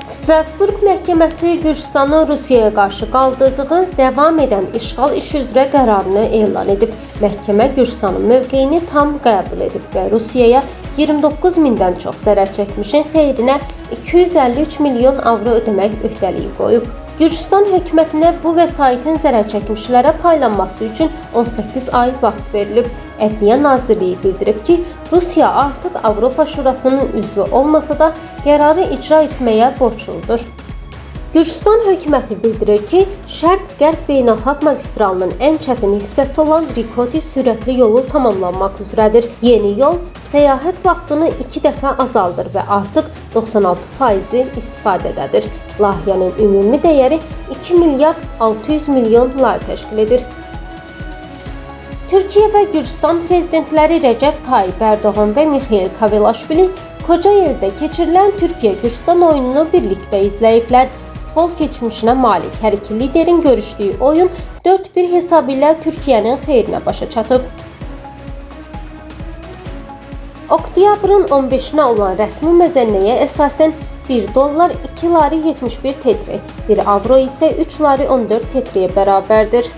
Strasburq məhkəməsi Gürcüstanın Rusiyaya qarşı qaldırdığı davam edən işğal işi üzrə qərarını elan edib. Məhkəmə Gürcüstanın mövqeyini tam qəbul edib və Rusiyaya 29 mindən çox zərər çəkmişin xeyrinə 253 milyon avro ödəmək öhdəliyi qoyub. Gürcüstan hökumətinə bu vəsaitin zərər çəkmişlərə paylanması üçün 18 ay vaxt verilib. Ədliyyə Nazirliyi bildirib ki, Rusiya artıq Avropa Şurasının üzvü olmasa da qərarı icra etməyə borcludur. Gürcüstan hökuməti bildirir ki, Şərq-Qərb beynəlxalq magistralının ən çətin hissəsi olan Rikoti sürətli yolu tamamlanmaq üzrədir. Yeni yol səyahət vaxtını 2 dəfə azaldır və artıq 96% istifadədədir. Layihənin ümumi dəyəri 2 milyard 600 milyon lira təşkil edir. Türkiyə və Gürcüstan prezidentləri Rəcəb Tayyip Ərdoğan və Mixail Kavelaşvili Kocaelidə keçirilən Türkiyə-Gürcüstan oyununu birlikdə izləyiblər. Futbol keçmişinə malik hər iki liderin görüşdüyü oyun 4-1 hesabı ilə Türkiyənin xeyrinə başa çatıb. Oktyabrın 15-nə olan rəsmi məzənnəyə əsasən 1 dollar 2 lari 71 tetri, 1 avro isə 3 lari 14 tetriyə bərabərdir.